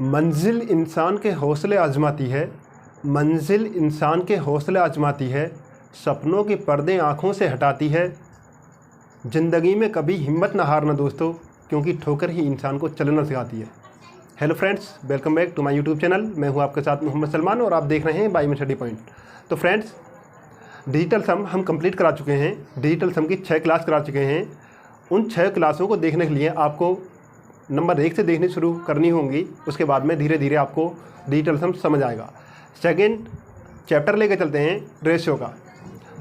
मंजिल इंसान के हौसले आजमाती है, मंजिल इंसान के हौसले आजमाती है, सपनों के पर्दे आँखों से हटाती है। ज़िंदगी में कभी हिम्मत ना हारना दोस्तों, क्योंकि ठोकर ही इंसान को चलना सिखाती है। Hello friends, welcome back to my YouTube channel. मैं हूं आपके साथ मोहम्मद सलमान और आप देख रहे हैं बाय में स्टडी पॉइंट। तो फ्रेंड्स, डिजिटल सम हम कंप्लीट करा चुके हैं। डिजिटल सम की 6 क्लास करा चुके हैं। उन 6 क्लासों को देखने के लिए आपको नंबर 1 से देखनी शुरू करनी होंगी। उसके बाद में धीरे धीरे आपको डिजिटल सम समझ आएगा। सेकेंड चैप्टर लेके चलते हैं रेशियो का।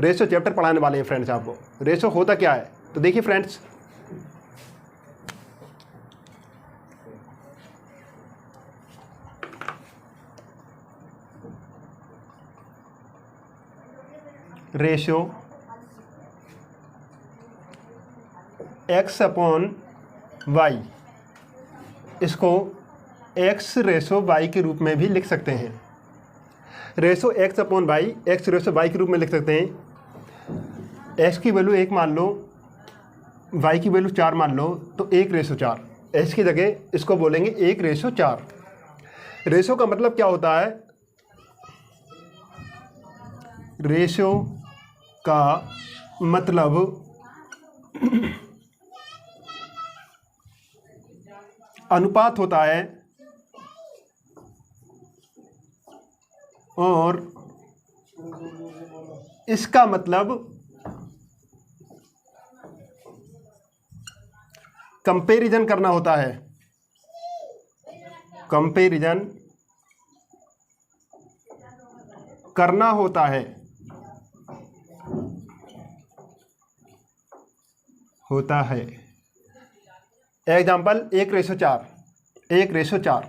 रेशियो चैप्टर पढ़ाने वाले हैं फ्रेंड्स आपको। रेशियो होता क्या है तो देखिए friends, ratio x upon y, इसको x रेशो y के रूप में भी लिख सकते हैं। Ratio x upon y, x ratio y के रूप में लिख सकते हैं। x की वैल्यू 1 मान लो, y की वैल्यू 4 मान लो, तो 1 रेशो 4। x की जगह इसको बोलेंगे 1 रेशो 4। रेशो का मतलब क्या होता है? रेशो का मतलब अनुपात होता है और इसका मतलब कंपैरिजन करना होता है। कंपैरिजन करना होता है, एग्जाम्पल 1 रेशो 4, 1 रेशो 4,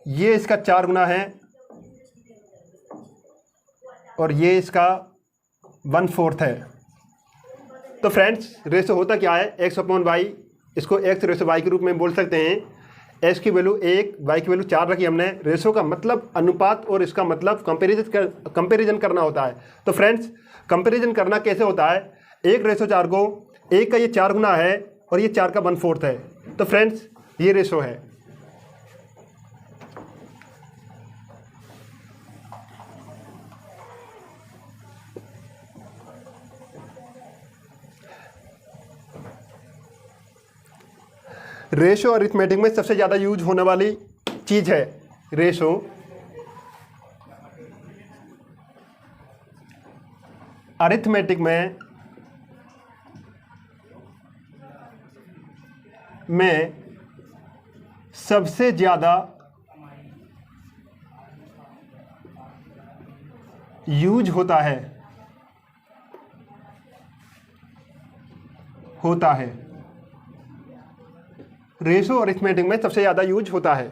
ये इसका 4 गुना है और ये इसका 1/4 है। तो फ्रेंड्स, रेशो होता क्या है? x अपॉन वाई, इसको x रेशो वाई के रूप में बोल सकते हैं। x की वैल्यू 1, y की वैल्यू 4 रखी हमने। रेशो का मतलब अनुपात और इसका मतलब कंपैरिजन करना होता है। तो फ्रेंड्स, कंपैरिजन करना कैसे होता है? 1 रेशो 4 को 1 का ये 4 गुना है और ये 4 का 1/4 है। तो फ्रेंड्स, ये रेशो है। रेशो अरिथमेटिक में सबसे ज़्यादा यूज होने वाली चीज़ है रेशो। अरिथमेटिक में सबसे ज़्यादा यूज होता है रेशो अरिथमेटिक में सबसे ज़्यादा यूज होता है।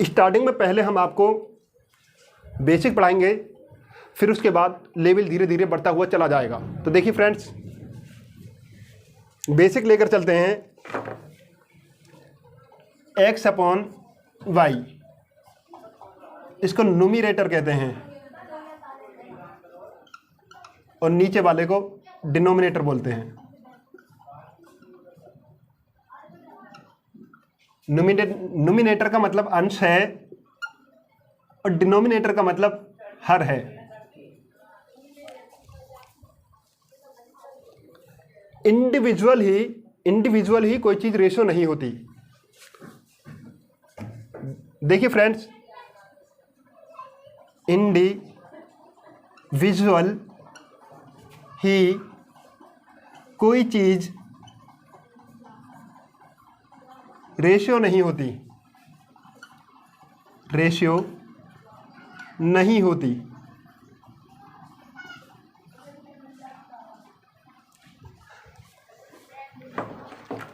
स्टार्टिंग में पहले हम आपको बेसिक पढ़ाएंगे, फिर उसके बाद लेवल धीरे धीरे बढ़ता हुआ चला जाएगा। तो देखिए फ्रेंड्स, बेसिक लेकर चलते हैं। x अपॉन वाई, इसको न्यूमरेटर कहते हैं और नीचे वाले को डिनोमिनेटर बोलते हैं। न्यूमरेटर का मतलब अंश है और डिनोमिनेटर का मतलब हर है। इंडिविजुअल ही कोई चीज रेशो नहीं होती। देखिए फ्रेंड्स, इंडिविजुअल ही कोई चीज रेशियो नहीं होती, रेशियो नहीं होती।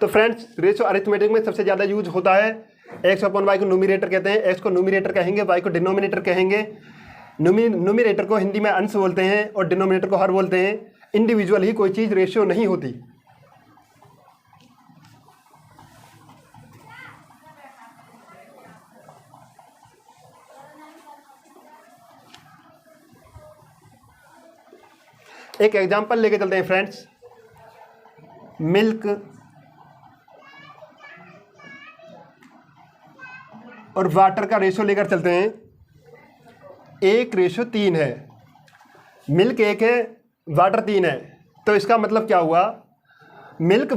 तो फ्रेंड्स, रेशियो अरिथमेटिक में सबसे ज़्यादा यूज होता है। x अपॉन वाई को न्यूमरेटर कहते हैं, x को न्यूमरेटर कहेंगे, y को डिनोमिनेटर कहेंगे। न्यूमरेटर को हिंदी में अंश बोलते हैं और डिनोमिनेटर को हर बोलते हैं। इंडिविजुअल ही कोई चीज़ रेशियो नहीं होती। एक एग्जाम्पल लेके चलते हैं फ्रेंड्स। मिल्क और वाटर का रेशो लेकर चलते हैं, 1:3 है। मिल्क 1 है, वाटर 3 है, तो इसका मतलब क्या हुआ, मिल्क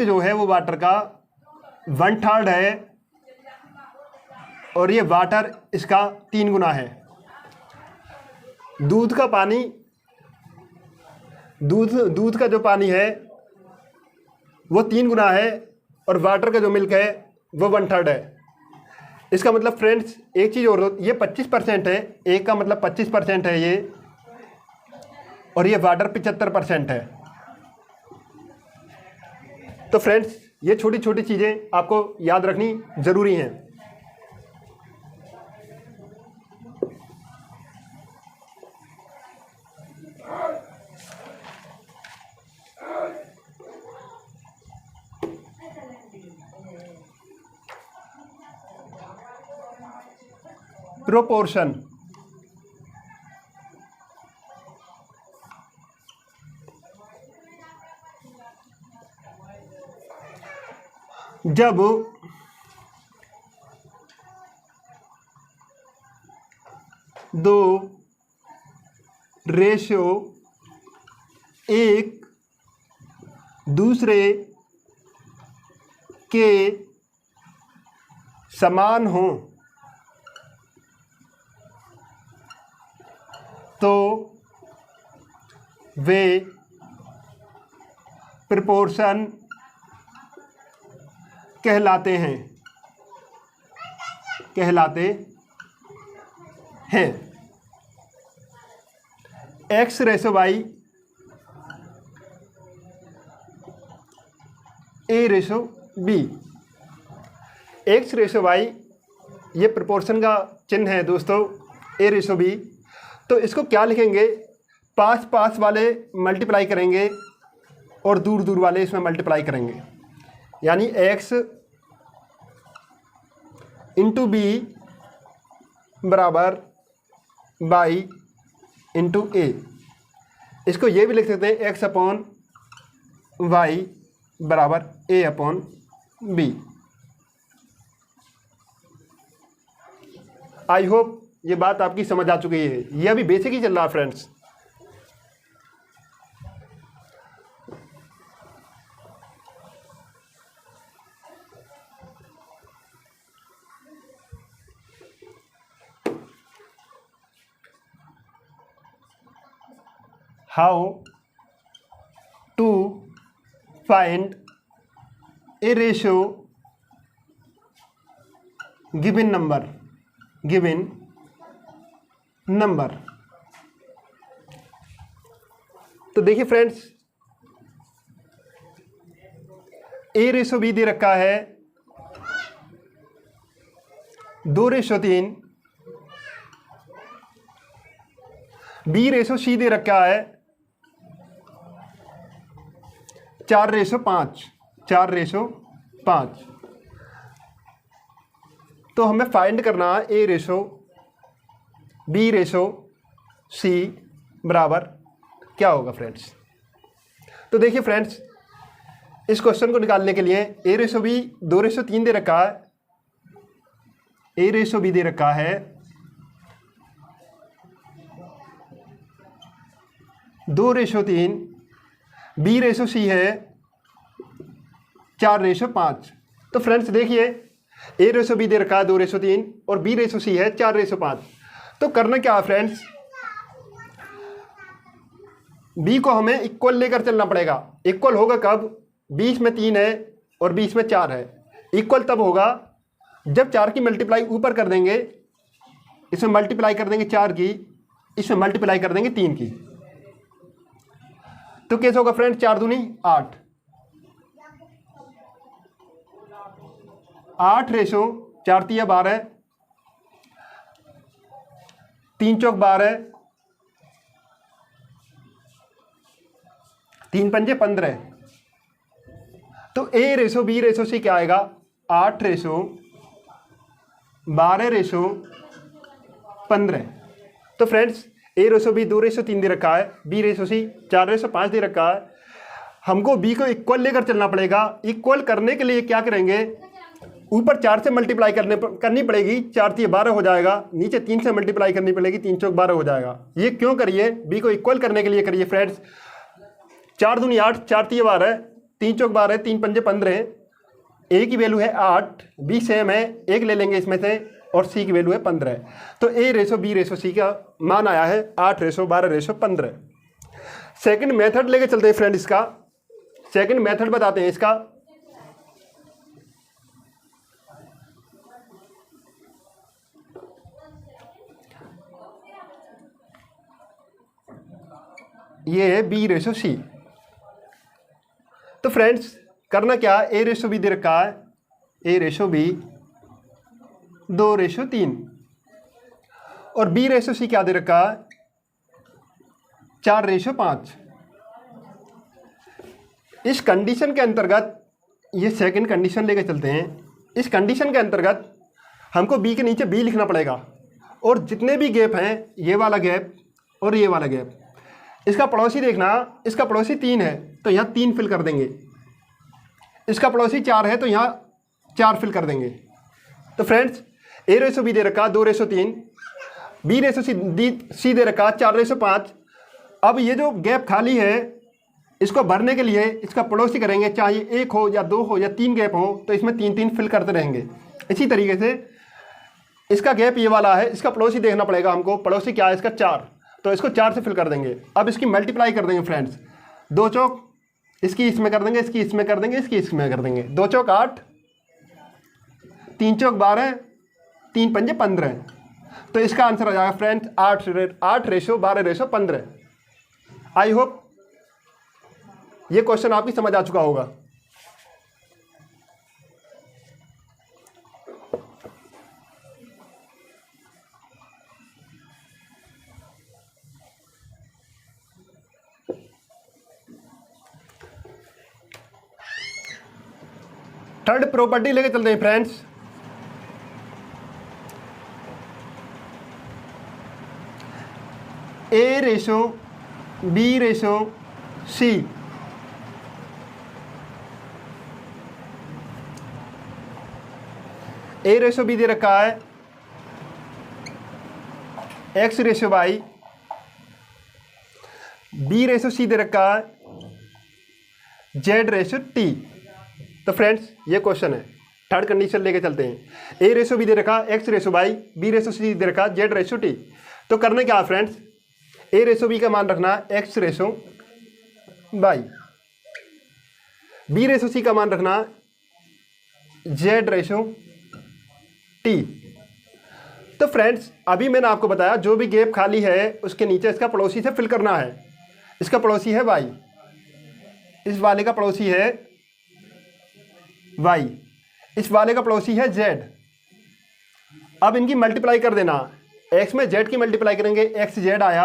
जो है वो वाटर का 1/3 है और ये वाटर इसका 3 गुना है। दूध का जो पानी है वो 3 गुना है और वाटर का जो मिल्क है वो 1/3 है। इसका मतलब फ्रेंड्स एक चीज़ और, ये 25% है, एक का मतलब 25% है ये, और ये वाटर 75% है। तो फ्रेंड्स ये छोटी छोटी चीज़ें आपको याद रखनी ज़रूरी हैं। प्रोपोर्शन, जब दो रेशियो एक दूसरे के समान हों तो वे प्रोपोर्शन कहलाते हैं। X/Y A/B, X/Y ये प्रोपोर्शन का चिन्ह है दोस्तों, A/B। तो इसको क्या लिखेंगे, पास वाले मल्टीप्लाई करेंगे और दूर वाले इसमें मल्टीप्लाई करेंगे, यानी X × B बराबर Y × A। इसको ये भी लिख सकते हैं X/Y बराबर A/B। आई होप ये बात आपकी समझ आ चुकी है। ये अभी बेसिक ही चल रहा है friends. How to find a ratio given number। तो देखिए फ्रेंड्स, A/B दे रखा है 2:3, B/C दे रखा है 4:5। तो हमें फाइंड करना है A/B/C बराबर क्या होगा फ्रेंड्स। तो देखिए फ्रेंड्स, इस क्वेश्चन को निकालने के लिए A/B 2:3 दे रखा है, A/B दे रखा है 2:3, B/C है 4:5। तो फ्रेंड्स देखिए, A/B दे रखा है 2:3 और B/C है 4:5। तो करना क्या है फ्रेंड्स, B को हमें इक्वल लेकर चलना पड़ेगा। इक्वल होगा कब, 20 में 3 है और 20 में 4 है। इक्वल तब होगा जब 4 की मल्टीप्लाई ऊपर कर देंगे, इसमें मल्टीप्लाई कर देंगे 4 की, इसमें मल्टीप्लाई कर देंगे 3 की। तो कैसे होगा फ्रेंड्स, 4 दूनी 8, 8:4 × 12, 3 चौक 12, 3 पंजे 15। तो A/B/C क्या आएगा, 8:12:15। तो फ्रेंड्स A/B 2/3 दे रखा है, B/C 4/5 दे रखा है। हमको B को इक्वल लेकर चलना पड़ेगा। इक्वल करने के लिए क्या करेंगे, ऊपर 4 से मल्टीप्लाई करनी पड़ेगी, 4×3 12 हो जाएगा। नीचे 3 से मल्टीप्लाई करनी पड़ेगी, 3×4 12 हो जाएगा। ये क्यों करिए, B को इक्वल करने के लिए करिए फ्रेंड्स। 4 दूनी 8, 4×3 12, 3×4 12, 3×5 15। A की वैल्यू है 8, B सेम है, 1 ले लेंगे इसमें से, और C की वैल्यू है 15। तो A/B/C का मान आया है 8/12/15। सेकंड मेथड लेके चलते हैं फ्रेंड। इसका सेकंड मेथड बताते हैं इसका। ये है B/C। तो फ्रेंड्स करना क्या, A/B दे रखा है, A/B 2/3, और B/C क्या दे रखा है, 4/5। इस कंडीशन के अंतर्गत, ये सेकंड कंडीशन लेके चलते हैं। इस कंडीशन के अंतर्गत हमको B के नीचे B लिखना पड़ेगा, और जितने भी गैप हैं, ये वाला गैप और ये वाला गैप, इसका पड़ोसी देखना, इसका पड़ोसी 3 है तो यहाँ 3 फिल कर देंगे। इसका पड़ोसी 4 है तो यहाँ 4 फिल कर देंगे। तो फ्रेंड्स A/B दे रखा 2/3, B/C दे रखा 4/5। अब ये जो गैप खाली है, इसको भरने के लिए इसका पड़ोसी करेंगे, चाहे 1 हो या 2 हो या 3 गैप हो, तो इसमें 3-3 फिल करते रहेंगे। इसी तरीके से इसका गैप ये वाला है, इसका पड़ोसी देखना पड़ेगा हमको। पड़ोसी क्या है इसका, 4, तो इसको 4 से फिल कर देंगे। अब इसकी मल्टीप्लाई कर देंगे फ्रेंड्स, 2 चौक इसकी इसमें कर देंगे, इसकी इसमें कर देंगे, इसकी इसमें कर देंगे। 2 चौक 8, 3 चौक 12, 3×5 15। तो इसका आंसर आ जाएगा फ्रेंड्स 8/12/15। आई होप ये क्वेश्चन आपकी समझ आ चुका होगा। थर्ड प्रॉपर्टी लेके चलते हैं फ्रेंड्स। A/B/C A/B दे रखा है X/Y, B/C दे रखा है Z/T। तो फ्रेंड्स ये क्वेश्चन है, थर्ड कंडीशन लेके चलते हैं। A/B दे रखा X/Y, B/C दे रखा Z/T। तो करने क्या है फ्रेंड्स, A/B का मान रखना X/Y, B/C का मान रखना Z/T। तो फ्रेंड्स अभी मैंने आपको बताया, जो भी गैप खाली है उसके नीचे इसका पड़ोसी से फिल करना है। इसका पड़ोसी है Y, इस वाले का पड़ोसी है Y, इस वाले का पड़ोसी है Z। अब इनकी मल्टीप्लाई कर देना, X में Z की मल्टीप्लाई करेंगे, XZ आया,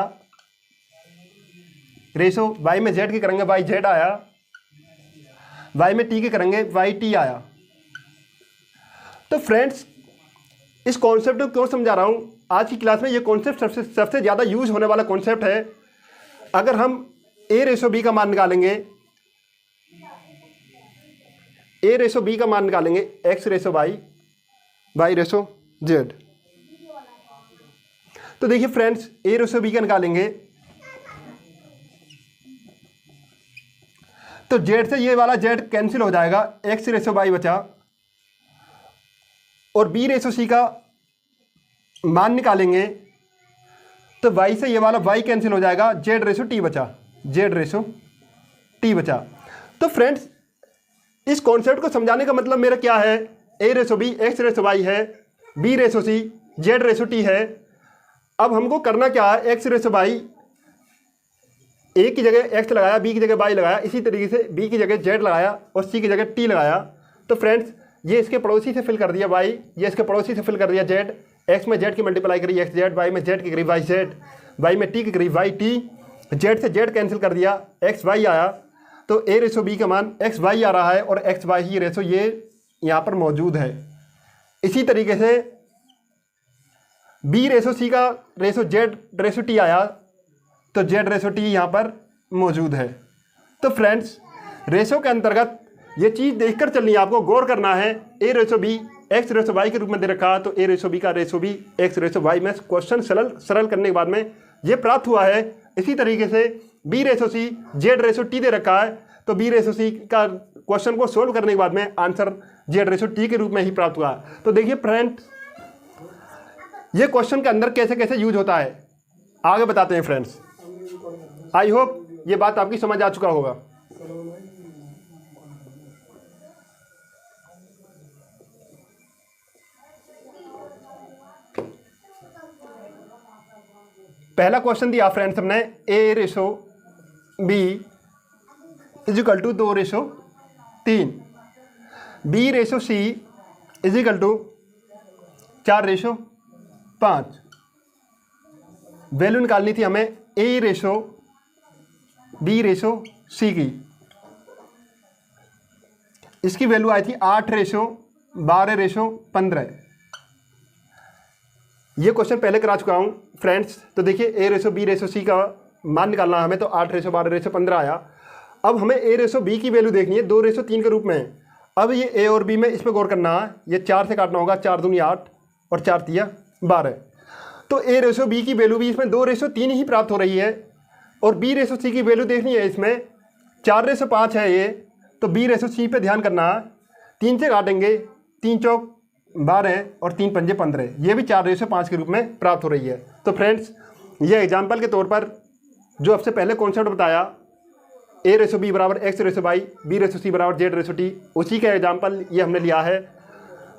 रेशो Y में Z की करेंगे, YZ आया, Y में T की करेंगे, YT आया। तो फ्रेंड्स इस कॉन्सेप्ट को क्यों समझा रहा हूँ, आज की क्लास में ये कॉन्सेप्ट सबसे ज़्यादा यूज होने वाला कॉन्सेप्ट है। अगर हम A/B का मान निकालेंगे, A/B का मान निकालेंगे X/Y, Y/Z। तो देखिए फ्रेंड्स A/B का निकालेंगे तो Z से ये वाला Z कैंसिल हो जाएगा, X/Y बचा, और B/C का मान निकालेंगे तो Y से ये वाला Y कैंसिल हो जाएगा, Z/T बचा, Z/T बचा। तो फ्रेंड्स इस कॉन्सेप्ट को समझाने का मतलब मेरा क्या है, A/B X/Y है, B/C Z/T है। अब हमको करना क्या है, X/Y A की जगह X लगाया, B की जगह Y लगाया, इसी तरीके से B की जगह Z लगाया और C की जगह T लगाया। तो फ्रेंड्स ये इसके पड़ोसी से फिल कर दिया Y, ये इसके पड़ोसी से फिल कर दिया Z। X में Z की मल्टीप्लाई करी XZ, Y में Z की करी YZ, Y में T की करी YT, Z से Z कैंसिल कर दिया, XY आया। तो A/B का मान XY आ रहा है और XY ही रेशो ये यहाँ पर मौजूद है। इसी तरीके से B/C का रेशो Z/T आया, तो Z/T यहाँ पर मौजूद है। तो फ्रेंड्स, रेशो के अंतर्गत ये चीज़ देखकर चलनी है, आपको गौर करना है। A/B X/Y के रूप में दे रखा है, तो A/B का रेशो भी X/Y में क्वेश्चन सरल करने के बाद में ये प्राप्त हुआ है। इसी तरीके से B/C Z/T दे रखा है, तो B/C का क्वेश्चन को सोल्व करने के बाद में आंसर Z/T के रूप में ही प्राप्त हुआ। तो देखिए फ्रेंड्स, ये क्वेश्चन के अंदर कैसे कैसे यूज होता है आगे बताते हैं फ्रेंड्स। आई होप ये बात आपकी समझ आ चुका होगा। पहला क्वेश्चन दिया फ्रेंड्स हमने A/B is equal to 2/3, B/C is equal to 4/5। Value निकालनी थी हमें A/B/C की। इसकी वैल्यू आई थी 8/12/15। ये क्वेश्चन पहले करा चुका हूँ फ्रेंड्स। तो देखिए A/B/C का मान निकालना है हमें, तो 8/12/15 आया। अब हमें A/B की वैल्यू देखनी है 2/3 के रूप में। अब ये A और B में इसमें गौर करना है, ये 4 से काटना होगा, 4 दूनी 8 और 4 तिया 12। तो A/B की वैल्यू भी इसमें 2/3 ही प्राप्त हो रही है, और B/C की वैल्यू देखनी है इसमें 4/5 है ये, तो B/C पे ध्यान करना है। 3 से काटेंगे, 3 चौक 12 और 3 पंजे 15, ये भी 4/5 के रूप में प्राप्त हो रही है। तो फ्रेंड्स, ये एग्जाम्पल के तौर पर जो आपसे पहले कॉन्सेप्ट बताया A/B बराबर X/Y, B/C बराबर Z/T, उसी का एग्जाम्पल ये हमने लिया है।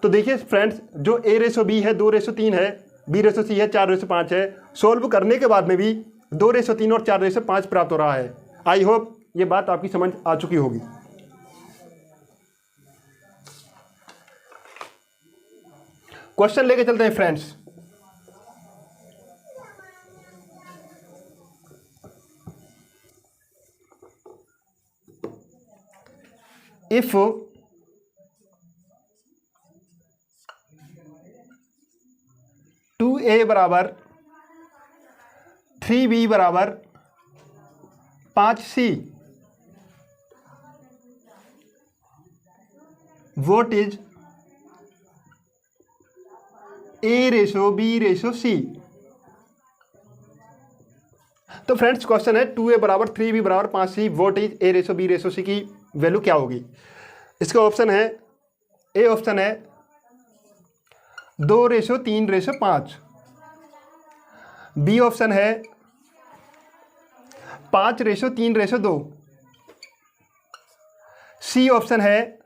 तो देखिए फ्रेंड्स, जो A/B है 2/3 है, B/C है 4/5 है। सोल्व करने के बाद में भी 2/3 और 4/5 प्राप्त हो रहा है। आई होप ये बात आपकी समझ आ चुकी होगी। क्वेश्चन लेके चलते हैं फ्रेंड्स। इफ 2A बराबर 3B बराबर 5C, what is A/B/C। तो फ्रेंड्स, क्वेश्चन है 2A बराबर 3B बराबर 5C, वोट इज A/B/C की वैल्यू क्या होगी। इसका ऑप्शन है, ए ऑप्शन है 2/3/5, बी ऑप्शन है 5/3/2, सी ऑप्शन है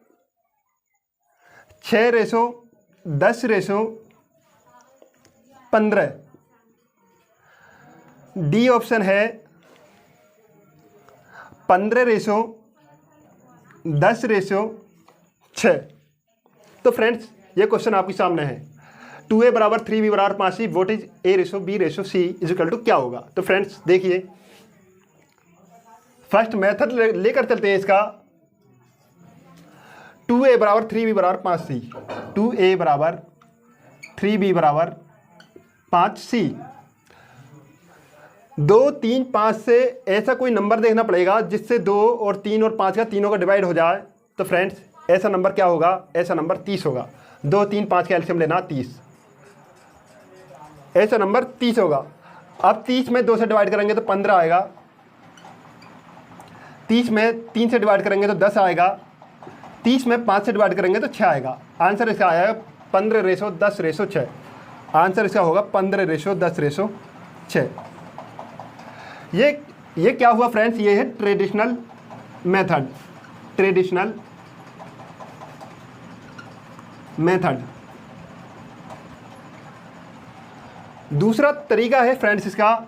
6/10/15, डी ऑप्शन है 15/10/6। तो फ्रेंड्स, ये क्वेश्चन आपके सामने है। 2A बराबर 3B बराबर 5C, vote is A/B/C is equal to क्या होगा। तो फ्रेंड्स देखिए, फर्स्ट मेथड लेकर चलते हैं इसका। 2A बराबर 3B बराबर 5C, 2A बराबर 3B बराबर 5C। 2, 3, 5 से ऐसा कोई नंबर देखना पड़ेगा जिससे 2 और 3 और 5 का तीनों का डिवाइड हो जाए। तो फ्रेंड्स, ऐसा नंबर क्या होगा, ऐसा नंबर 30 होगा। 2, 3, 5 का एलसीएम लेना 30, ऐसा नंबर 30 होगा। अब 30 में 2 से डिवाइड करेंगे तो 15 आएगा, 30 में 3 से डिवाइड करेंगे तो 10 आएगा, 30 में 5 से डिवाइड करेंगे तो 6 आएगा। आंसर इसका आया 15/10/6। आंसर इसका होगा 15/10/6। ये क्या हुआ फ्रेंड्स, ये है ट्रेडिशनल मेथड। Traditional method. दूसरा तरीका है फ्रेंड्स इसका,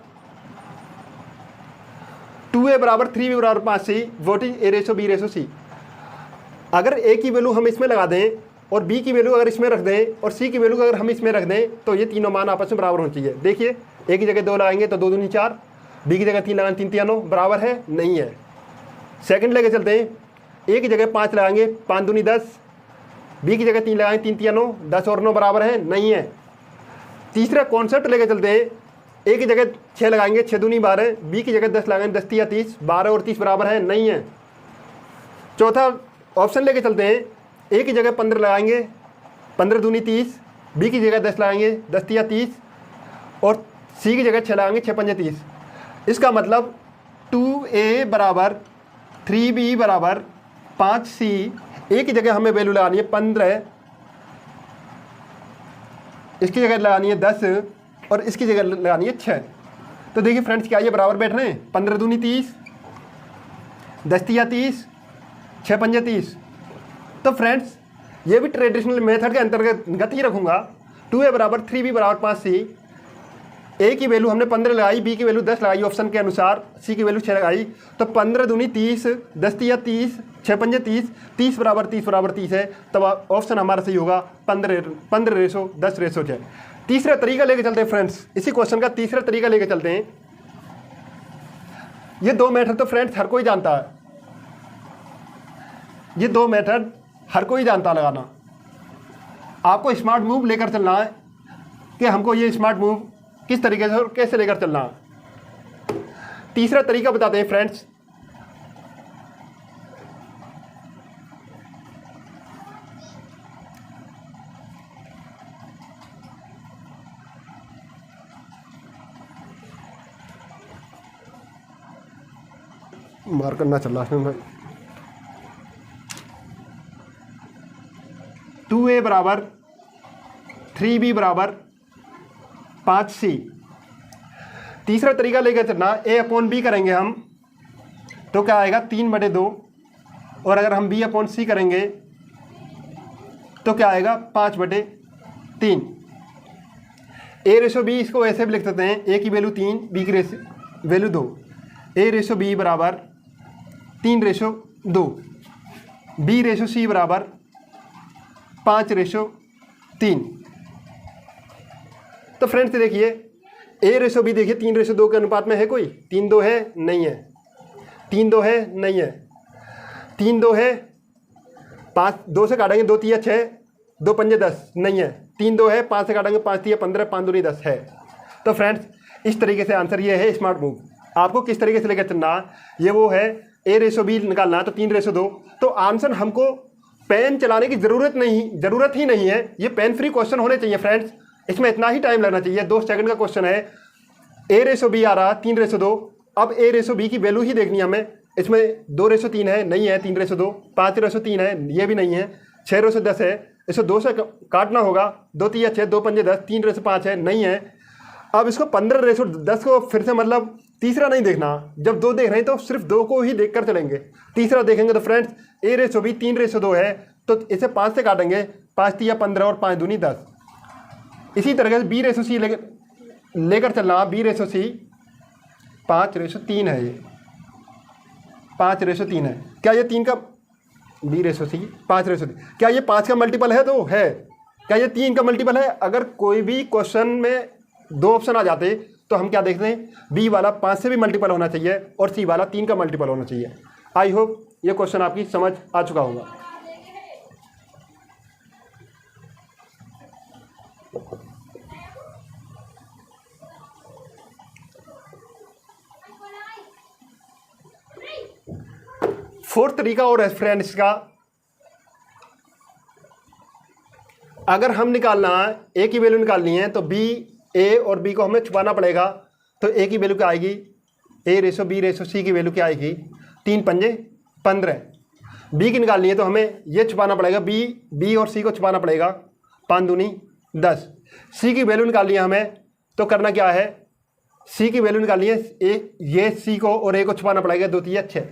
2A बराबर 3B बराबर 5C, वोट इज A/B/C। अगर A की वैल्यू हम इसमें लगा दें और B की वैल्यू अगर इसमें रख दें और C की वैल्यू अगर हम इसमें रख दें, तो ये तीनों मान आपस में बराबर होना चाहिए। देखिए, A की जगह 2 लगाएंगे तो 2 दूनी 4, B की जगह 3 लगाएंगे 3 3 9, बराबर है, नहीं है। सेकंड लेके चलते हैं, A की जगह 5 लगाएंगे 5 दूनी 10, B की जगह 3 लगाएंगे 3 3 9, 10 और 9 बराबर है, नहीं है। तीसरा कॉन्सेप्ट लेके चलते हैं, ए की जगह 6 लगाएंगे, 6 दूनी 12, बी की जगह 10 लगाएंगे, 10 तिया 30, 12 और 30 बराबर है, नहीं है। चौथा ऑप्शन लेके चलते हैं, ए की जगह 15 लगाएंगे, 15 दूनी 30, बी की जगह 10 लगाएंगे, 10 तिया 30 और सी की जगह 6 लगाएंगे, 6 पंजे 30। इसका मतलब 2a बराबर 3b बराबर 5c। ए की जगह हमें वैल्यू लगानी है 15, इसकी जगह लगानी है 10 और इसकी जगह लगानी है 6। तो देखिए फ्रेंड्स, क्या ये बराबर बैठ रहे हैं? 15 दूनी 30, 10 तिया 30, 6 पंजे 30। तो फ्रेंड्स, ये भी ट्रेडिशनल मेथड के अंतर्गत ही रखूंगा। 2a बराबर 3b बराबर 5c। ए की वैल्यू हमने 15 लगाई, बी की वैल्यू 10 लगाई ऑप्शन के अनुसार, सी की वैल्यू 6 लगाई। तो 15 दूनी 30, 10 तिया 30, 6 पंजे 30, 30 बराबर 30 है। तब ऑप्शन हमारा सही होगा 15:10:6। तीसरा तरीका लेके चलते हैं फ्रेंड्स, इसी क्वेश्चन का तीसरा तरीका लेके चलते हैं। ये दो मेथड तो फ्रेंड्स हर कोई जानता है, ये दो मेथड हर कोई जानता लगाना। आपको स्मार्ट मूव लेकर चलना है कि हमको ये स्मार्ट मूव किस तरीके से और कैसे लेकर चलना है। तीसरा तरीका बताते हैं फ्रेंड्स। मार करना चल रहा है भाई। 2a बराबर 3b बराबर 5c। तीसरा तरीका लेकर चलना, a/b करेंगे हम तो क्या आएगा 3/2, और अगर हम b/c करेंगे तो क्या आएगा 5/3। a/b इसको ऐसे भी लिख सकते हैं, a की वैल्यू 3, b की वैल्यू 2। a/b बराबर 3/2, b/c बराबर 5/3। तो फ्रेंड्स देखिए, a/b देखिए 3/2 के अनुपात में है कोई? 3:2 है, नहीं है। 3:2 है, नहीं है। 3:2 है, 5 2 से काटेंगे 2 तिया 6, 2 पंजे 10, नहीं है। 3:2 है, 5 से काटेंगे 5 तिया 15, 5 दूनी 10 है। तो फ्रेंड्स इस तरीके से आंसर ये है स्मार्ट मूव। आपको किस तरीके से लेकर चलना, ये वो है a/b निकालना, तो 3/2। तो आंसर हमको पेन चलाने की ज़रूरत ही नहीं है, ये पेन फ्री क्वेश्चन होने चाहिए फ्रेंड्स। इसमें इतना ही टाइम लगना चाहिए, 2 सेकंड का क्वेश्चन है। a/b आ रहा 3/2। अब a/b की वैल्यू ही देखनी है हमें। इसमें 2/3 है, नहीं है। 3/2, 5/3 है, ये भी नहीं है। 6/10 है, इसे 2 से काटना होगा। 2 तिया 6, 2 पंजे 10, 3/5 है, नहीं है। अब इसको 15/10 को फिर से मतलब तीसरा नहीं देखना, जब 2 देख रहे हैं तो सिर्फ 2 को ही देखकर चलेंगे। तीसरा देखेंगे तो फ्रेंड्स a/b 3/2 है, तो इसे 5 से काटेंगे, 5 तिया 15 और 5 दूनी 10। इसी तरह से b/c लेकर चलना, b/c 5/3 है, ये 5/3 है। क्या ये 3 का b/c 5/3, क्या ये 5 का मल्टीपल है? तो है। क्या ये 3 का मल्टीपल है? अगर कोई भी क्वेश्चन में 2 ऑप्शन आ जाते तो हम क्या देखते हैं, बी वाला 5 से भी मल्टीपल होना चाहिए और सी वाला 3 का मल्टीपल होना चाहिए। आई होप ये क्वेश्चन आपकी समझ आ चुका होगा। फोर्थ तरीका और है फ्रेंड्स का, अगर हम निकालना ए की वैल्यू निकालनी है तो बी, ए और बी को हमें छुपाना पड़ेगा। तो ए की वैल्यू क्या आएगी, a/b/c की वैल्यू क्या आएगी, 3 पंजे 15। बी की निकालनी है तो हमें ये छुपाना पड़ेगा, बी और सी को छुपाना पड़ेगा, 5 दूनी 10। सी की वैल्यू निकालनी है हमें, तो करना क्या है, सी की वैल्यू निकालनी है, ये सी को और ए को छुपाना पड़ेगा, 2 तिया 6।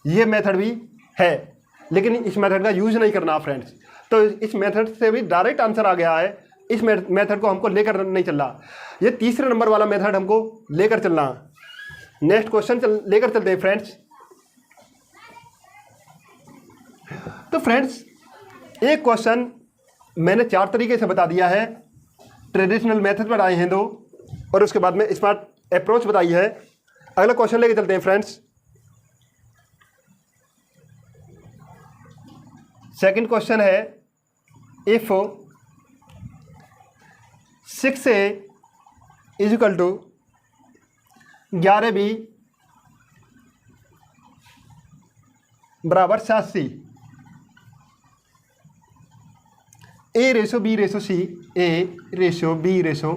ये मेथड भी है, लेकिन इस मेथड का यूज नहीं करना फ्रेंड्स। तो इस मेथड से भी डायरेक्ट आंसर आ गया है, इस मेथड को हमको लेकर नहीं चलना। ये तीसरे नंबर वाला मेथड हमको लेकर चलना। नेक्स्ट क्वेश्चन लेकर चलते हैं फ्रेंड्स। तो फ्रेंड्स एक क्वेश्चन मैंने 4 तरीके से बता दिया है, ट्रेडिशनल मेथड बताए हैं 2, और उसके बाद में स्मार्ट अप्रोच बताई है। अगला क्वेश्चन लेकर चलते हैं फ्रेंड्स। सेकंड क्वेश्चन है, if 6a is equal to 11b बराबर 7c। A ratio B ratio C, A ratio B ratio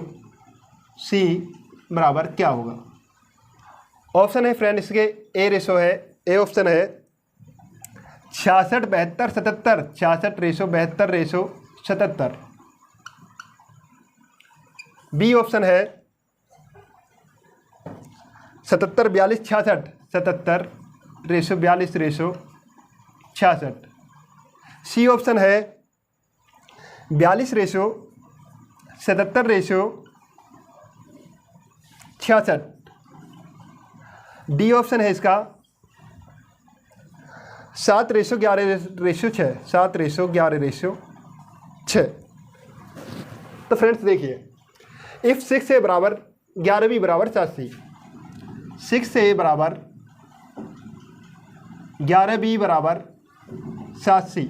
C बराबर क्या होगा? ऑप्शन है फ्रेंड इसके ए रेशो है, ए ऑप्शन है 66 72 77, 66 रेशो 72 रेशो 77। बी ऑप्शन है 77 42 66, 77 रेशो 42 रेशो 66। सी ऑप्शन है 42 रेशो 77 रेशो 66। डी ऑप्शन है इसका 7 रेशो 11 रेशो 6, 7 रेशो 11 रेशो 6। तो फ्रेंड्स देखिए, इफ 6 ए बराबर 11b बराबर 7c, 6 ए बराबर 11b बराबर 7c।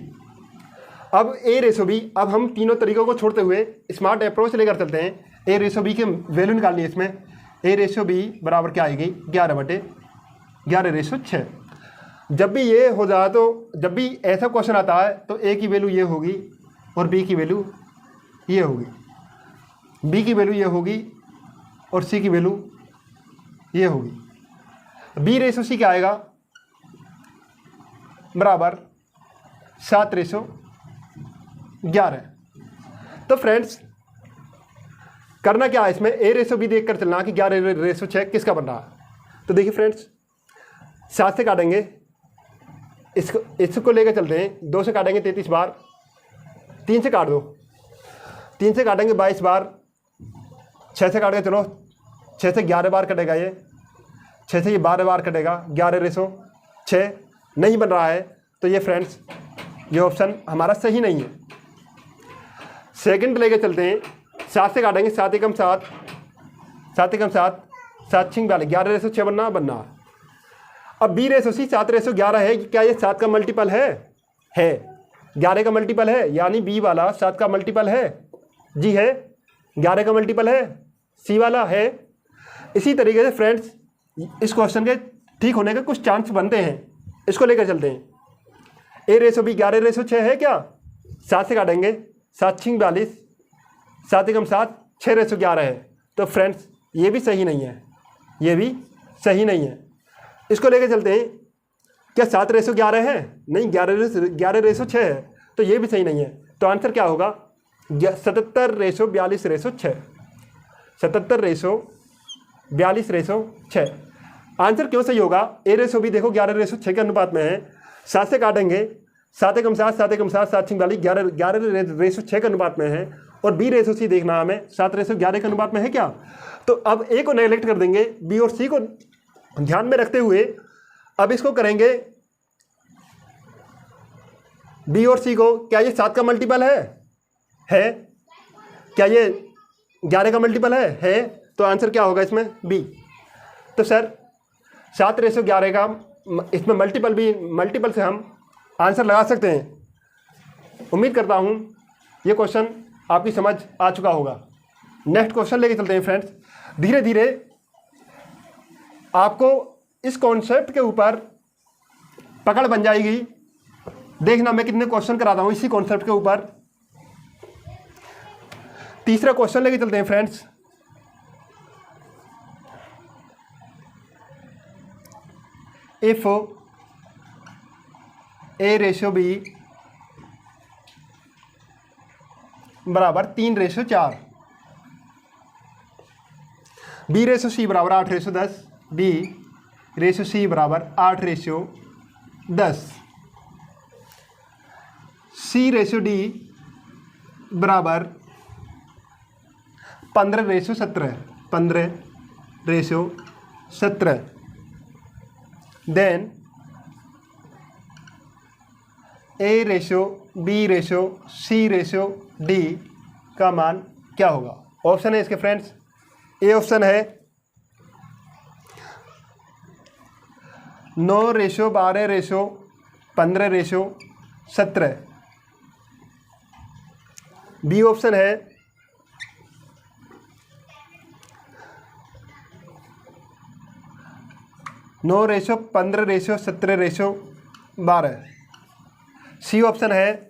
अब ए रेशो बी, अब हम तीनों तरीकों को छोड़ते हुए स्मार्ट अप्रोच लेकर चलते हैं। ए रेशो बी के वैल्यू निकालनी है इसमें। ए रेशो बी बराबर क्या आएगी? 11/11 रेशो 6। जब भी ये हो जाए, तो जब भी ऐसा क्वेश्चन आता है तो ए की वैल्यू ये होगी और बी की वैल्यू ये होगी, बी की वैल्यू ये होगी और सी की वैल्यू ये होगी। बी रेशो सी क्या आएगा? बराबर 7 रेशो 11। तो फ्रेंड्स करना क्या है इसमें? ए रेशो बी देख कर चलना कि 11 रेशो 6 किसका बन रहा है। तो देखिए फ्रेंड्स, 7 से काटेंगे, इसको लेकर चलते हैं। 2 से काटेंगे 33 बार, 3 से काट दो, 3 से काटेंगे 22 बार, 6 से काट के चलो, 6 से 11 बार कटेगा ये, 6 से ये 12 बार कटेगा, 11 रेशो 6 नहीं बन रहा है। तो ये फ्रेंड्स ये ऑप्शन हमारा सही नहीं है। सेकंड लेके चलते हैं, 7 से काटेंगे, 7 एकम 7, 7 एकम 7, 7 छिंग 42, 11 रेशो 6 बनना। अब बी रेशो सी 7 रेशो 11 है, क्या ये 7 का मल्टीपल है? 11 का मल्टीपल है, यानी बी वाला 7 का मल्टीपल है। जी है, 11 का मल्टीपल है, सी वाला है। इसी तरीके से फ्रेंड्स इस क्वेश्चन के ठीक होने के कुछ चांस बनते हैं, इसको लेकर चलते हैं। ए रेशो बी 11 रेशो 6 है क्या? 7 से काटेंगे, 7 छिंग 42, 7 एकम 7, 6 रेशो 11 है। तो फ्रेंड्स ये भी सही नहीं है, ये भी सही नहीं है। इसको लेकर चलते हैं, क्या 7 रेशो 11 है? नहीं, 11 रेशो 6 है, तो ये भी सही नहीं है। तो आंसर क्या होगा? 77 ratio 42 ratio 6, 77 ratio 42 ratio 6। Answer क्यों सही होगा? ए रेशो भी देखो 11 रेशो 6 के अनुपात में है। 7 से काटेंगे, 7 एकम 7, 7 एकम 7, 7 छिंग 42, 11 रेशो 6 के अनुपात में है। और बी रेशो सी देखना हमें 7 रेशो 11 के अनुपात में है क्या? तो अब ए को नेगलेक्ट कर देंगे, बी और सी को ध्यान में रखते हुए अब इसको करेंगे बी और सी को। क्या ये 7 का मल्टीपल है? क्या ये 11 का मल्टीपल है? तो आंसर क्या होगा इसमें? बी। तो सर 7 रेशो 11 का इसमें मल्टीपल से हम आंसर लगा सकते हैं। उम्मीद करता हूँ ये क्वेश्चन आपकी समझ आ चुका होगा। नेक्स्ट क्वेश्चन लेके चलते हैं फ्रेंड्स। धीरे धीरे आपको इस कॉन्सेप्ट के ऊपर पकड़ बन जाएगी। देखना मैं कितने क्वेश्चन कराता हूँ इसी कॉन्सेप्ट के ऊपर। तीसरा क्वेश्चन लेके चलते हैं friends. If A ratio B बराबर 3 रेशो 4, बी रेशो सी बराबर 8 रेशो 10, बी रेशो सी बराबर 8 रेशो 10, सी रेशो डी बराबर 15 रेशो 17, 15 रेशो 17। देन ए रेशो बी रेशो सी रेशो डी का मान क्या होगा? ऑप्शन है इसके फ्रेंड्स। ए ऑप्शन है 9 ratio 12 ratio 15 ratio 17। B option है 9:15:17:12। सी ऑप्शन है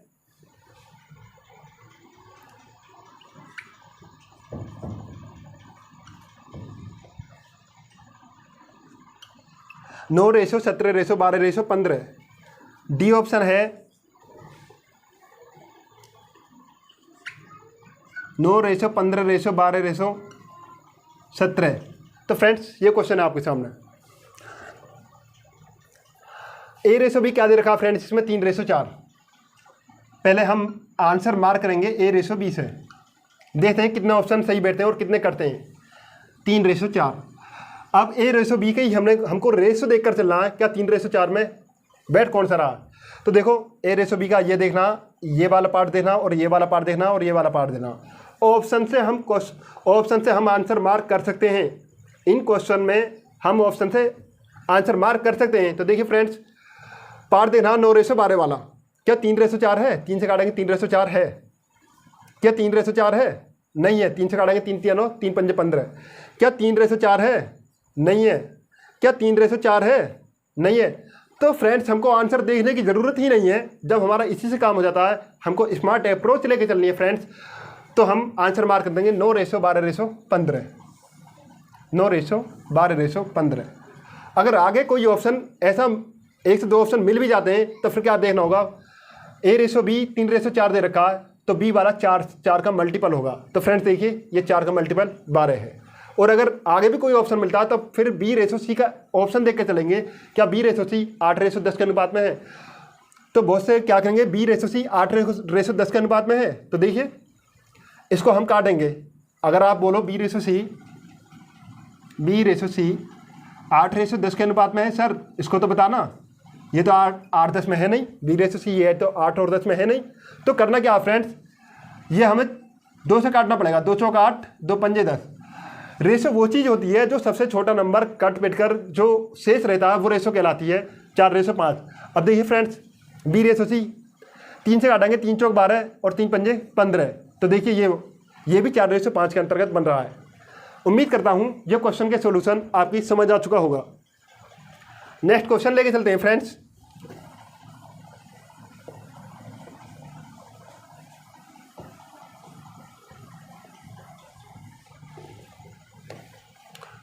9:17:12:15। डी ऑप्शन है 9:15:12:17। तो फ्रेंड्स ये क्वेश्चन है आपके सामने। A/B क्या दे रखा है फ्रेंड्स, इसमें 3:4। पहले हम आंसर मार्क करेंगे A/B से, देखते हैं कितने ऑप्शन सही बैठते हैं और कितने कटते हैं। 3:4। अब A/B के ही हमको रेशो देखकर चलना है, क्या 3:4 में बैठ कौन सा रहा। तो देखो A/B का ये देखना, ये वाला पार्ट देखना और ये वाला पार्ट देखना और ये वाला पार्ट देखना। ऑप्शन से हम आंसर मार्क कर सकते हैं। इन क्वेश्चन में हम ऑप्शन से आंसर मार्क कर सकते हैं। तो देखिए फ्रेंड्स, पार्ट देखना 9:12 वाला, क्या 3:4 है? 3 से काटेंगे 3:4 है। क्या 3:4 है? नहीं है। 3 से काटेंगे 3 3 9, 3 5 15। क्या 3:4 है? नहीं है। क्या 3:4 है? नहीं है। तो फ्रेंड्स हमको आंसर देखने की ज़रूरत ही नहीं है। जब हमारा इसी से काम हो जाता है, हमको स्मार्ट अप्रोच लेके चलनी है फ्रेंड्स। तो हम आंसर मार्क कर देंगे 9:12:15। 9:12:15। अगर आगे कोई ऑप्शन ऐसा 1 से 2 ऑप्शन मिल भी जाते हैं तो फिर क्या देखना होगा, A/B 3:4 दे रखा है, तो B वाला 4 का मल्टीपल होगा। तो फ्रेंड्स देखिए ये 4 का मल्टीपल 12 है। और अगर आगे भी कोई ऑप्शन मिलता है तो फिर B/C का ऑप्शन देख के चलेंगे, क्या B/C 8:10 के अनुपात में है। तो बहुत से क्या करेंगे, B/C 8:10 के अनुपात में है। तो देखिए इसको हम काटेंगे। अगर आप बोलो B/C 8:10 के अनुपात में है, सर इसको तो बताना, ये तो 8:10 में है नहीं। B/C ये है तो 8 और 10 में है नहीं। तो करना क्या फ्रेंड्स, ये हमें 2 से काटना पड़ेगा। 2 चौक 8, 2 पंजे 10। रेशो वो चीज़ होती है जो सबसे छोटा नंबर कट पिट कर जो शेष रहता है वो रेशो कहलाती है 4:5। अब देखिए फ्रेंड्स, B/C 3 से काटेंगे 3 चौक 12 और 3 पंजे 15। तो देखिए ये भी 4:5 के अंतर्गत बन रहा है। उम्मीद करता हूँ ये क्वेश्चन के सॉल्यूशन आपकी समझ आ चुका होगा। नेक्स्ट क्वेश्चन लेके चलते हैं फ्रेंड्स।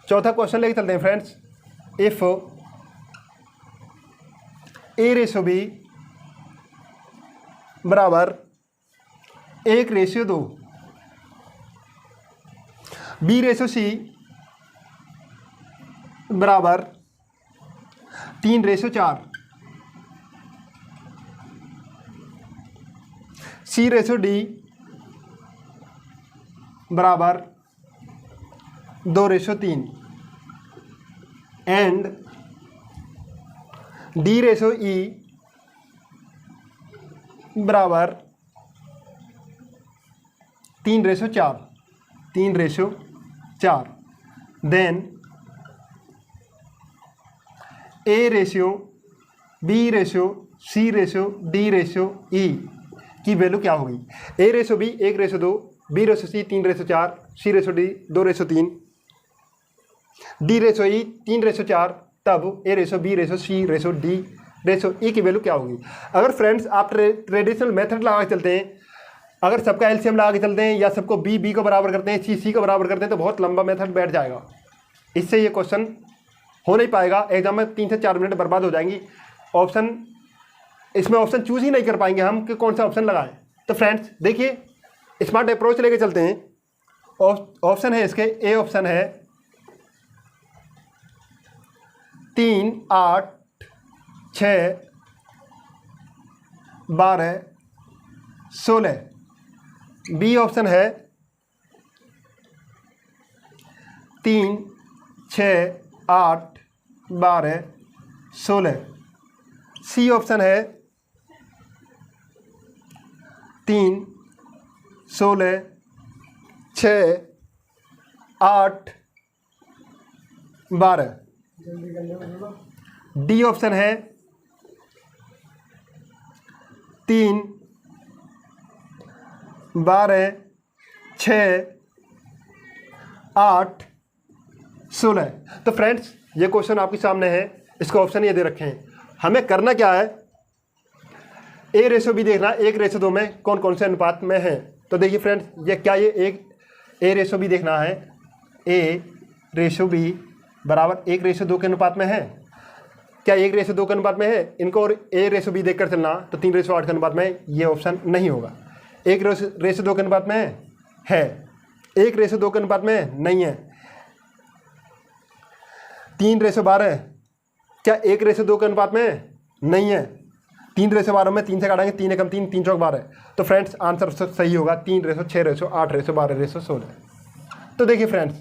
चौथा क्वेश्चन लेके चलते हैं फ्रेंड्स। इफ A/B बराबर 1:2, B/C बराबर 3:4, C/D बराबर 2:3 एंड D/E बराबर 3:4। देन A/B/C/D/E की वैल्यू क्या होगी। A/B 1:2, B/C 3:4, C/D 2:3, D/E 3:4, तब A/B/C/D/E की वैल्यू क्या होगी। अगर फ्रेंड्स आप ट्रेडिशनल मेथड लगा के चलते हैं, अगर सबका एलसीएम लगा के चलते हैं या सबको B को बराबर करते हैं, C को बराबर करते हैं, तो बहुत लंबा मेथड बैठ जाएगा। इससे ये क्वेश्चन हो नहीं पाएगा। एग्जाम में 3 से 4 मिनट बर्बाद हो जाएंगी। इसमें ऑप्शन चूज ही नहीं कर पाएंगे हम कि कौन सा ऑप्शन लगाएं। तो फ्रेंड्स देखिए स्मार्ट अप्रोच लेके चलते हैं। ऑप्शन है इसके, ए ऑप्शन है 3, 8, 6, 12, 16। बी ऑप्शन है 3, 6, 8, 12, 16। सी ऑप्शन है 3, 16, 6, 8, 12। डी ऑप्शन है 3, 12, 6, 8, 16। तो फ्रेंड्स ये क्वेश्चन आपके सामने है। इसका ऑप्शन ये दे रखे हैं। हमें करना क्या है, ए रेशो बी देखना, 1:2 में कौन कौन से अनुपात में है। तो देखिए फ्रेंड्स, ये क्या ये ए रेशो बी देखना है, ए रेशो बी बराबर 1:2 के अनुपात में है। क्या 1:2 के अनुपात में है? इनको और ए रेशो बी देख कर चलना तो 3:8 के अनुपात में, ये ऑप्शन नहीं होगा। 1:2 के अनुपात में है, 1:2 के अनुपात में नहीं है। 3:12 क्या 1:2 के अनुपात में? नहीं है। 3:12 में 3 से काटेंगे, 3 एकम 3, 3 चौक 12। तो फ्रेंड्स आंसर सही होगा 3:6:8, 8:12:16। तो देखिए फ्रेंड्स,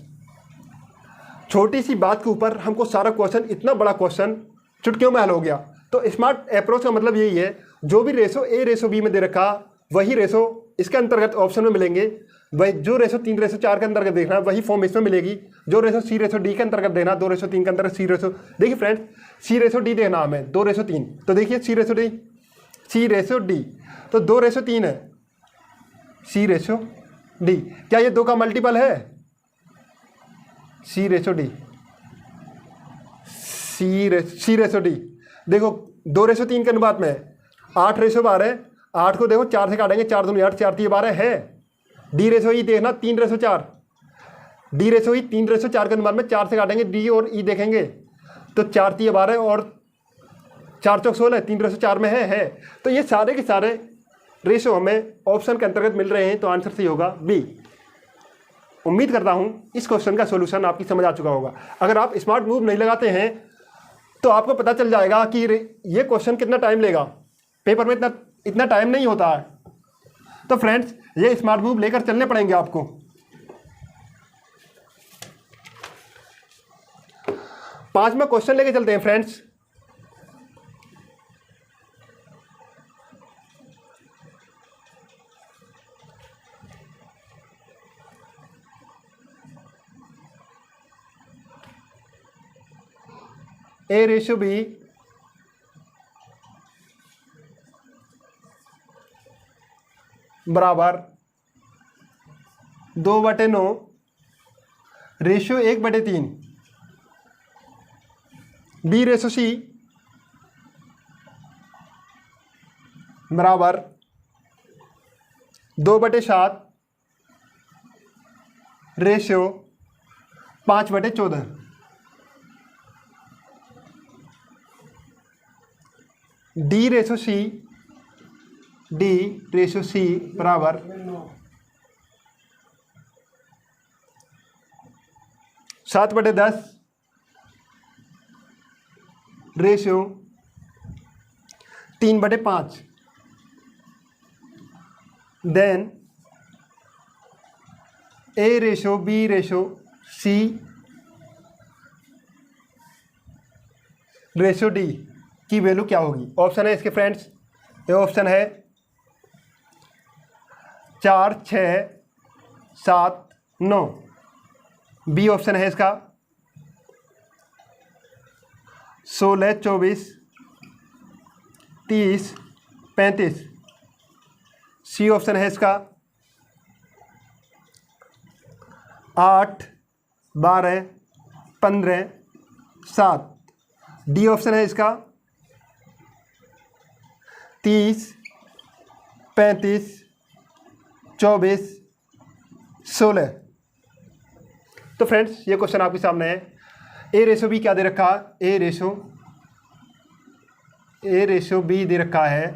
छोटी सी बात के ऊपर हमको सारा क्वेश्चन, इतना बड़ा क्वेश्चन चुटकियों में हल हो गया। तो स्मार्ट अप्रोच का मतलब यही है, जो भी रेशो ए रेशो बी में दे रखा वही रेशो इसके अंतर्गत ऑप्शन में मिलेंगे। वही जो रेशो 3:4 के अंतर्गत देखना वही फॉर्म इसमें मिलेगी। जो रेशो सी रेशो डी के अंतर्गत देना 2:3 के अंतर्गत सी रेशो, देखिए फ्रेंड्स सी रेशो डी देखना हमें 2:3। तो देखिए सी रेशो डी तो 2:3 है सी रेशो डी। क्या ये 2 का मल्टीपल है? सी रेशो डी, सी रेशो डी देखो 2:3 के अनुपात में 8:12। 8 को देखो 4 से काटेंगे, 4 दूनी 8, 4 3 12 है। डी रेशो ई देखना 3:4, डी रेशो ई 3:4 के अनुपात में 4 से काटेंगे, डी और ई देखेंगे तो 4 3 12 और 4 चौक 16, 3:4 में है। तो ये सारे के सारे रेशो हमें ऑप्शन के अंतर्गत मिल रहे हैं। तो आंसर सही होगा बी। उम्मीद करता हूं इस क्वेश्चन का सॉल्यूशन आपकी समझ आ चुका होगा। अगर आप स्मार्ट मूव नहीं लगाते हैं तो आपको पता चल जाएगा कि ये क्वेश्चन कितना टाइम लेगा। पेपर में इतना टाइम नहीं होता है। तो फ्रेंड्स, ये स्मार्ट मूव लेकर चलने पड़ेंगे आपको। 5वां क्वेश्चन लेके चलते हैं फ्रेंड्स। ए रेशो बी बराबर 2/9 रेशो 1/3। बी रेशो सी बराबर 2/7 रेशो 5/14। डी रेशो सी बराबर 7/10 रेशो 3/5। देन ए रेशो बी रेशो सी रेशो डी की वैल्यू क्या होगी। ऑप्शन है इसके फ्रेंड्स, ये ऑप्शन है 4 6 7 9। बी ऑप्शन है इसका 16 24 30 35। सी ऑप्शन है इसका 8 12 15 7। डी ऑप्शन है इसका 30 35 24 16। तो फ्रेंड्स, ये क्वेश्चन आपके सामने है। ए रेशो बी क्या दे रखा है? ए रेशो बी दे रखा है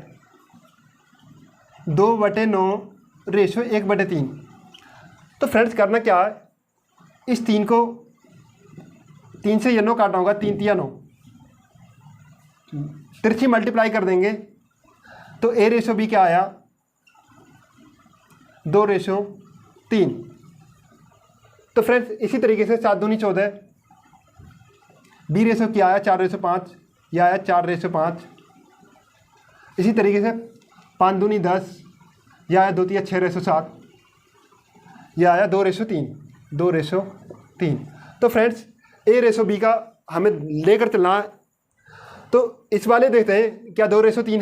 2/9 रेशो 1/3। तो फ्रेंड्स करना क्या है, इस 3 को 3 से ये 9 काटना होगा, 3 3 9 तिरछी मल्टीप्लाई कर देंगे तो ए रेशो बी क्या आया 2:3। तो फ्रेंड्स इसी तरीके से 7 दूनी 14। बी रेशो क्या आया 4:5, यह आया 4:5। इसी तरीके से 5 दूनी 10, यह आया 2 3 6:7, यह आया 2:3। तो फ्रेंड्स ए रेशो बी का हमें लेकर चलना है। तो इस वाले देखते हैं, क्या 2:3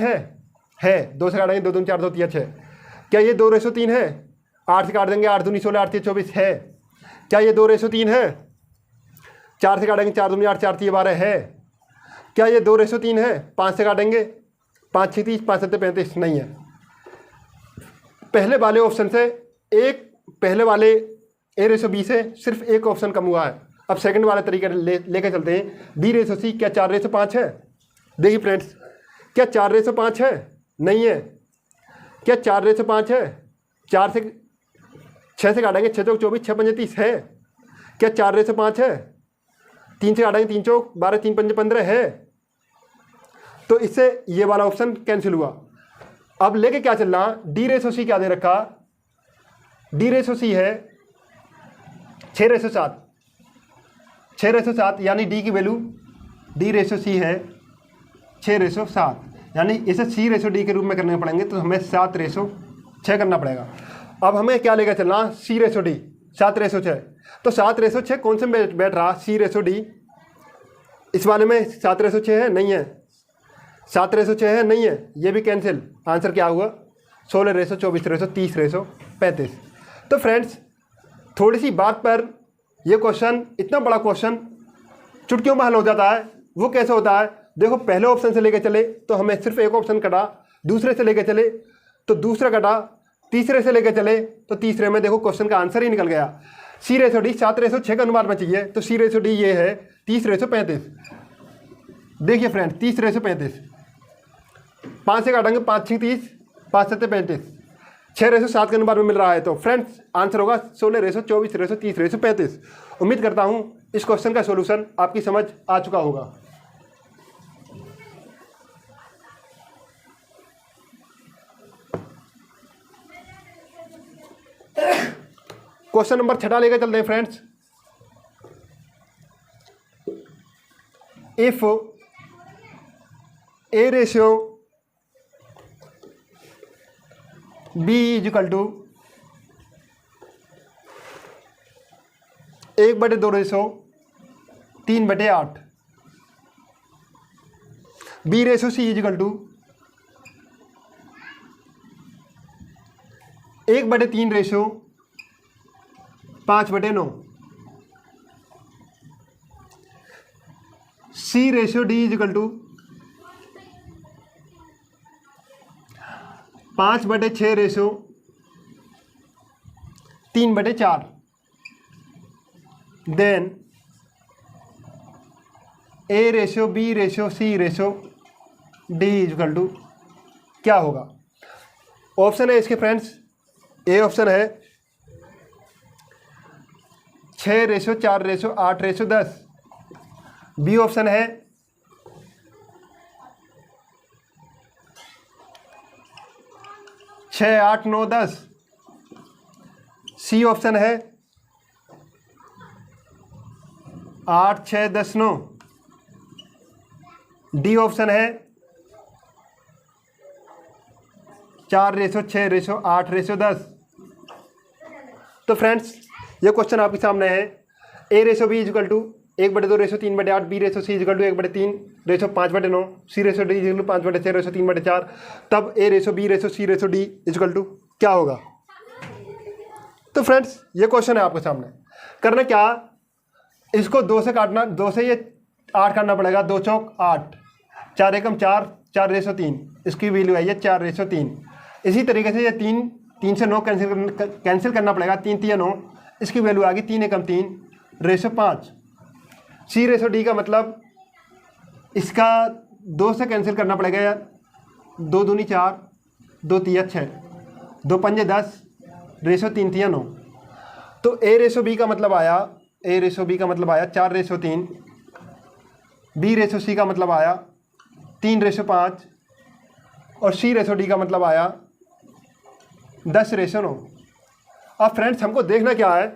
है 2 से काटेंगे 2 दूनी 4 2 3 6। क्या ये 2:3 है? 8 से काट देंगे, 8 दूनी 16 8 3 24 है। क्या ये 2:3 है? 4 से काटेंगे 4 दूनी 8 4 3 12 है। क्या ये 2:3 है? 5 से काटेंगे, 5 6 30, 5 7 35, नहीं है। पहले वाले ऑप्शन से पहले वाले A/B से सिर्फ एक ऑप्शन कम हुआ है। अब सेकंड वाला तरीका लेके चलते हैं, B/C। क्या 4/5 है? देखिए फ्रेंड्स, क्या 4/5 है? नहीं है। क्या 4/5 है? 4 से 6 से काटेंगे, 6 चौक 24, 6 पंजे 30 है। क्या 4/5 है? 3 से काटेंगे, 3 चौक 12, 3 पंजे 15 है। तो इससे ये वाला ऑप्शन कैंसिल हुआ। अब लेके क्या चलना, D/C क्या दे रखा? D/C है 6/7। 6/7 यानी डी की वैल्यू D/C है 6/7, यानी इसे C/D के रूप में करने पड़ेंगे, तो हमें 7/6 करना पड़ेगा। अब हमें क्या लेकर चलना, C/D 7/6। तो 7/6 कौन से में बैठ रहा? C/D। इस वाले में 7/6 है? नहीं है। 7/6 है? नहीं है। ये भी कैंसिल। आंसर क्या हुआ? 16/, 24/, 30/35। तो फ्रेंड्स, थोड़ी सी बात पर यह क्वेश्चन, इतना बड़ा क्वेश्चन चुटकियों में हल हो जाता है। वो कैसे होता है? देखो, पहले ऑप्शन से लेकर चले तो हमें सिर्फ एक ऑप्शन कटा, दूसरे से लेकर चले तो दूसरा कटा, तीसरे से लेकर चले तो तीसरे में देखो क्वेश्चन का आंसर ही निकल गया। C/D 7/6 का अनुपात में चाहिए, तो C/D ये है 30/35। देखिए फ्रेंड्स, 30/35, 5 से काटेंगे, 5 6 30, 5 7 35, 6/7 के अनुपात में मिल रहा है। तो फ्रेंड्स आंसर होगा 16/, 24/, 30/35। उम्मीद करता हूँ इस क्वेश्चन का सॉल्यूशन आपकी समझ आ चुका होगा। क्वेश्चन नंबर 6 लेकर चलते हैं friends. If A/B equal to 1/2 3/8, B/C equal to 1/3 5/9, C/D equal to 5/6 3/4। Then A/B/C/D equal to क्या होगा? ऑप्शन है इसके फ्रेंड्स, ए ऑप्शन है 6/4/8/10, बी ऑप्शन है 6 8 9 10, सी ऑप्शन है 8 6 10 9, डी ऑप्शन है 4/6/8/10। तो फ्रेंड्स, ये क्वेश्चन आपके सामने है। A/B equal to 1/2 3/8, B/C equal to 1/3 5/9, C/D equal to 5/6 3/4। तब A/B/C/D इक्वल टू क्या होगा? तो फ्रेंड्स, ये क्वेश्चन है आपके सामने। करना क्या, इसको 2 से काटना, 2 से ये 8 काटना पड़ेगा, 2 चौक 8, 4 एकम 4, 4/3, इसकी वैल्यू है ये 4/3। इसी तरीके से ये 3 से 9 कैंसिल करना पड़ेगा, 3 3 9, इसकी वैल्यू आ गई 3 एकम 3/5। C/D का मतलब इसका 2 से कैंसिल करना पड़ेगा यार, 2 दूनी 4, 2 तिया 6, 2 पंजे 10, 3 तिया 9। तो A/B का मतलब आया 4/3, B/C का मतलब आया 3/5 और C/D का मतलब आया 10/9। अब फ्रेंड्स, हमको देखना क्या है,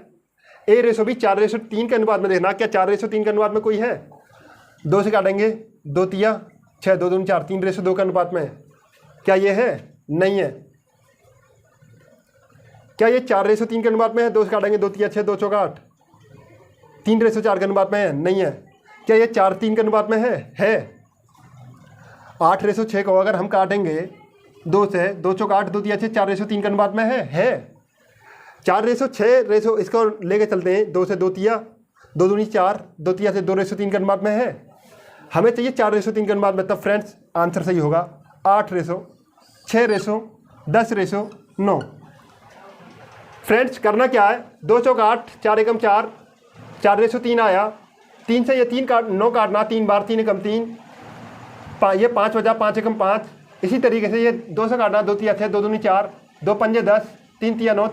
A/B 4/3 के अनुपात में देखना। क्या 4/3 के अनुपात में कोई है? 2 से काटेंगे, 2 तिया 6, 2 दूनी 4, 3/2 के अनुपात में। क्या ये है? नहीं है। क्या ये 4/3 के अनुपात में है? 2 से काटेंगे, 2 तिया 6, 2 चौका 8, 3/4 के अनुपात में है? नहीं है। क्या ये 4/3 के अनुपात में है? 8/6 को अगर हम काटेंगे 2 से, 2 चौका 8, 2 तिया 6, 4/3 के अनुपात में है। 4/6 इसको लेके चलते हैं, 2 से 2 तिया, 2 दूनी 4, 2 तिया से 2/3 के अनुपात में है। हमें चाहिए 4:3 के अनुपात में, तब फ्रेंड्स आंसर सही होगा 8:6:10:9। फ्रेंड्स करना क्या है, 2 चौक 8, 4 एकम 4, 4:3 आया, 3 से ये 3 काट 9 काटना, 3 बार 3 एकम 3, ये 5 बचा, 5 एकम 5। इसी तरीके से ये 2 से काटना, 2 तिया 6, 2 दूनी 4, 2 पंजे 10, 3 तिया 9,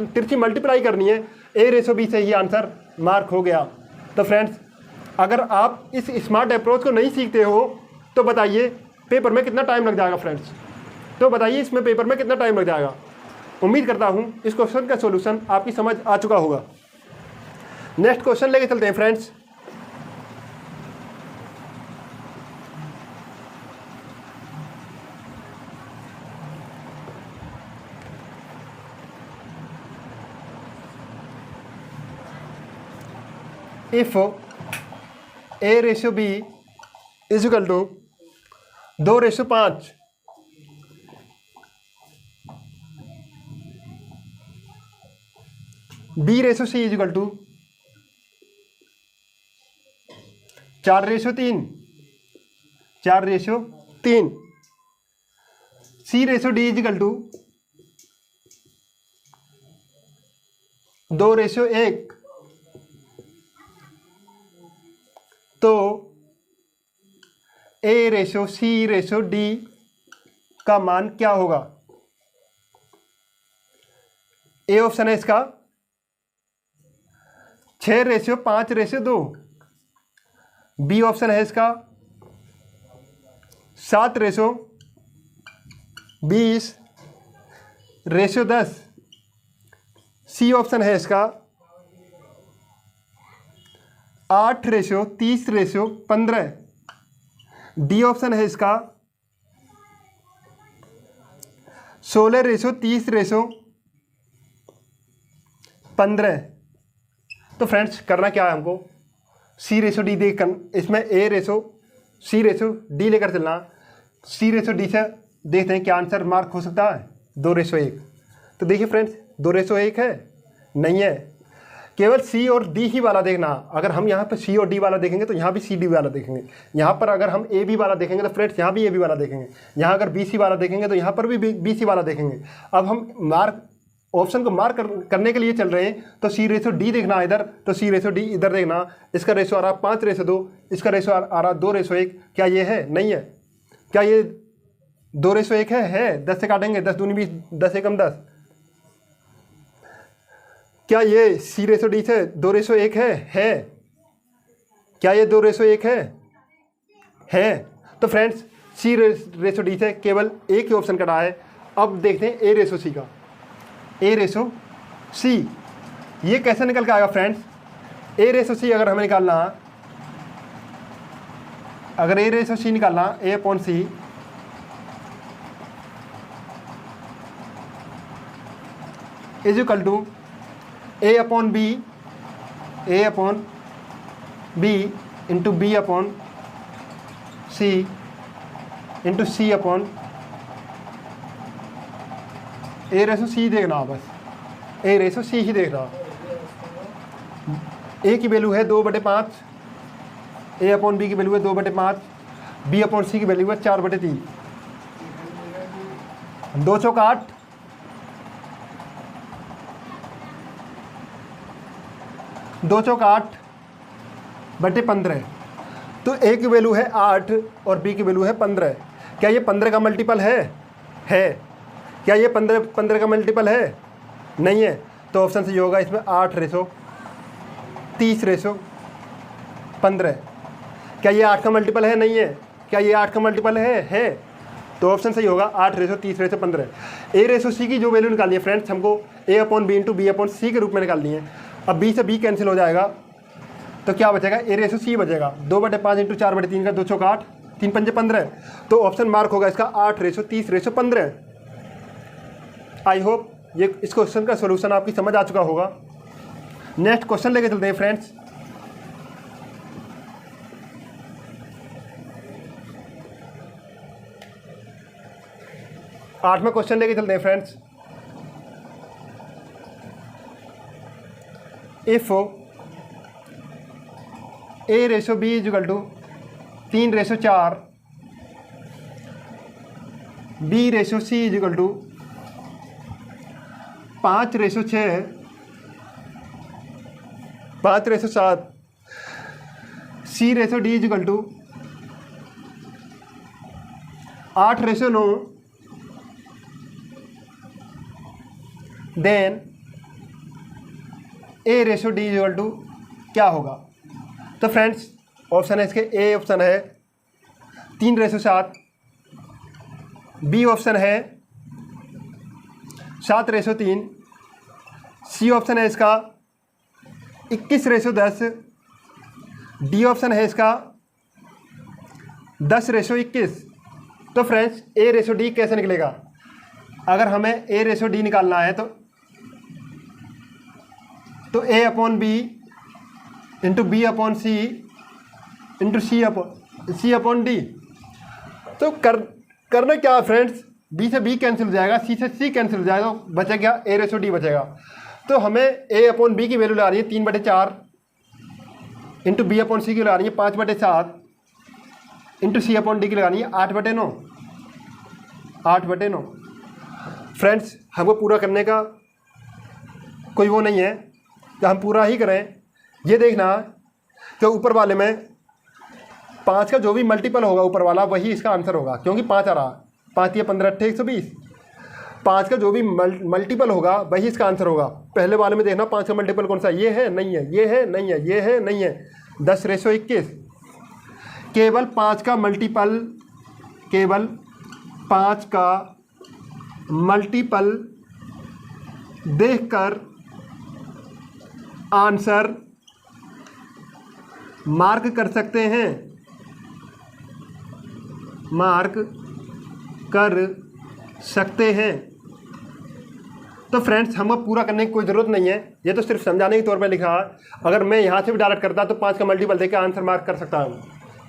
तिरछी मल्टीप्लाई करनी है, A/B से ही आंसर मार्क हो गया। तो फ्रेंड्स अगर आप इस स्मार्ट अप्रोच को नहीं सीखते हो तो बताइए पेपर में कितना टाइम लग जाएगा फ्रेंड्स, तो बताइए इसमें पेपर में कितना टाइम लग जाएगा। उम्मीद करता हूँ इस क्वेश्चन का सॉल्यूशन आपकी समझ आ चुका होगा। नेक्स्ट क्वेश्चन लेके चलते हैं friends. If A/B is equal to 2:5, B/C is equal to 4:3, 4:3, C/D is equal to 2:1, तो A/C/D का मान क्या होगा। ए ऑप्शन है इसका 6:5:2, बी ऑप्शन है इसका 7:20:10, सी ऑप्शन है इसका 8:30:15, डी ऑप्शन है इसका 16:30:15। तो फ्रेंड्स करना क्या है हमको, C/D देख इसमें A/C/D लेकर चलना। C/D से देखते हैं क्या आंसर मार्क हो सकता है, 2:1। तो देखिए फ्रेंड्स 2:1 है, नहीं है, केवल C और D ही वाला देखना। अगर हम यहाँ पे C और D वाला देखेंगे तो यहाँ भी CD वाला देखेंगे, यहाँ पर अगर हम AB वाला देखेंगे तो फ्रेंड्स यहाँ भी AB वाला देखेंगे, यहाँ अगर BC वाला देखेंगे तो यहाँ पर भी BC वाला देखेंगे। अब हम ऑप्शन को मार्क करने के लिए चल रहे हैं, तो C/D देखना इधर, तो C/D इधर देखना। इसका रेशो आ रहा 5:2, इसका रेशो आ रहा 2:1। क्या ये है, नहीं है, क्या ये 2:1 है 10 से काटेंगे, 10 दूनी 20, 10 एकम 10। क्या ये C/D से 2:1 है, क्या ये 2:1 है। तो फ्रेंड्स C/D से केवल एक ही ऑप्शन कटा है। अब देखते हैं A/C का, A/C ये कैसे निकल के आएगा फ्रेंड्स। A/C अगर हमें निकालना, अगर A/C निकालना, A/C is equal to A/B into B/C into C/A/C देखना, बस A/C ही देखना। A की वैल्यू है 2/5, A/B की वैल्यू है 2/5, B/C की वैल्यू है 4/3, 2 चौक 8, 2 चौक 8/15। तो A की वैल्यू है 8 और B की वैल्यू है 15। क्या ये 15 का मल्टीपल है? क्या ये 15 का मल्टीपल है? नहीं है। तो ऑप्शन से ये होगा इसमें 8:30:15। क्या ये 8 का मल्टीपल है? नहीं है। क्या ये 8 का मल्टीपल है? तो ऑप्शन सही होगा 8:30:15। A/C की जो वैल्यू निकालनी है फ्रेंड्स, हमको A/B इंटू B/C के रूप में निकालनी है। अब B से B कैंसिल हो जाएगा, तो क्या बचेगा? A/C बचेगा। 2/5 इंटू 4/3 का 2 चौक 8, 3 पंजे 15। तो ऑप्शन मार्क होगा इसका 8:30:15। आई होप ये इस क्वेश्चन का सॉल्यूशन आपकी समझ आ चुका होगा। नेक्स्ट क्वेश्चन लेके चलते हैं फ्रेंड्स। आठवां क्वेश्चन लेके चलते हैं friends. If A/B is equal to 3/4 B/C is equal to 5/6 5/7 C/D is equal to 8/9 then A/D is equal to क्या होगा। तो फ्रेंड्स ऑप्शन है इसके ए ऑप्शन है 3/7, बी ऑप्शन है 7/3, सी ऑप्शन है इसका 21/10, डी ऑप्शन है इसका 10/21। तो फ्रेंड्स A/D कैसे निकलेगा। अगर हमें A/D निकालना है तो A/B into B/C into C/D। तो करना क्या है फ्रेंड्स, B से B कैंसिल हो जाएगा, C से C कैंसिल हो जाएगा, तो बचेगा A/D बचेगा। तो हमें A/B की वैल्यू ला रही है 3/4 इंटू B/C की ला रही है 5/7 इंटू C/D की लगानी है 8/9 8/9। फ्रेंड्स हमको पूरा करने का कोई वो नहीं है कि हम पूरा ही करें। ये देखना कि ऊपर वाले में 5 का जो भी मल्टीपल होगा ऊपर वाला वही इसका आंसर होगा, क्योंकि 5 आ रहा, 5 या 15 8 120। 5 का जो भी मल्टीपल होगा वही इसका आंसर होगा। पहले वाले में देखना 5 का मल्टीपल कौन सा, ये है नहीं है, ये है नहीं है, ये है नहीं है, 10/21। केवल 5 का मल्टीपल देखकर आंसर मार्क कर सकते हैं, मार्क कर सकते हैं। तो फ्रेंड्स हमको पूरा करने की कोई ज़रूरत नहीं है, ये तो सिर्फ समझाने के तौर पे लिखा है। अगर मैं यहाँ से भी डायरेक्ट करता तो 5 का मल्टीपल देकर आंसर मार्क कर सकता हूँ।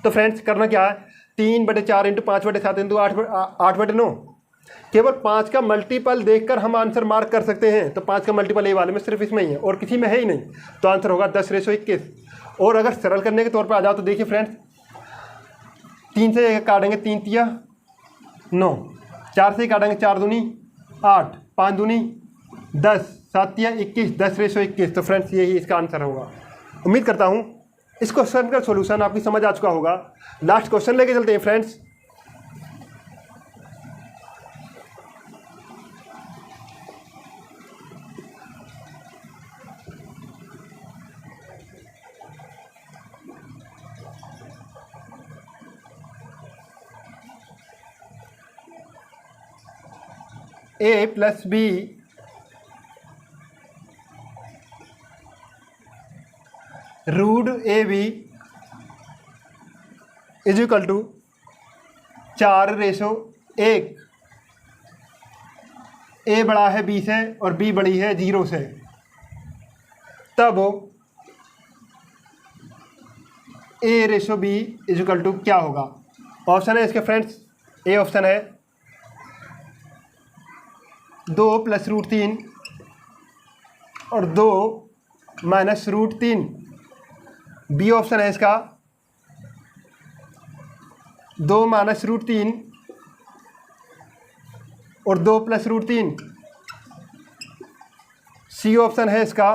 तो फ्रेंड्स करना क्या है, 3/4 इंटू 5/7 इंटू 8/9। केवल 5 का मल्टीपल देखकर हम आंसर मार्क कर सकते हैं। तो 5 का मल्टीपल ए वाले में सिर्फ इसमें ही है और किसी में है ही नहीं, तो आंसर होगा 10/21। और अगर सरल करने के तौर पर आ जाओ तो देखिए फ्रेंड्स, 3 से काटेंगे 3 तिया 9, 4 से काटेंगे 4 दूनी 8, 5 दूनी 10, 7 तिया 21, 10/21। तो फ्रेंड्स यही इसका आंसर होगा। उम्मीद करता हूँ इस क्वेश्चन का सॉल्यूशन आपकी समझ आ चुका होगा। लास्ट क्वेश्चन लेके चलते हैं friends. A+B root AB is equal to 4/1। A बड़ा है B से और B बड़ी है 0 से, तब A/B इजिकल टू क्या होगा। ऑप्शन है इसके फ्रेंड्स, ए ऑप्शन है 2 + √3 और 2 - √3। बी ऑप्शन है इसका 2 - √3 और 2 + √3। सी ऑप्शन है इसका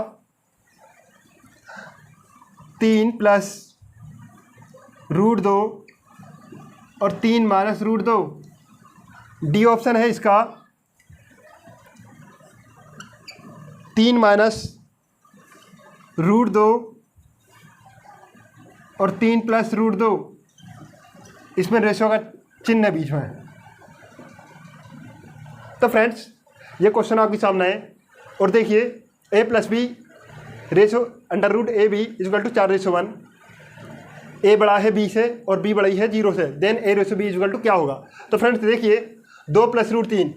3 + √2 और 3 - √2। डी ऑप्शन है इसका 3 - √2 और 3 + √2। इसमें रेशो का चिन्ह बीच में है। तो फ्रेंड्स ये क्वेश्चन आपके सामने है और देखिए A+B ratio √AB equal to 4/1। A बड़ा है B से और B बड़ी है 0 से, देन A/B इक्वल टू क्या होगा। तो फ्रेंड्स देखिए 2 + √3,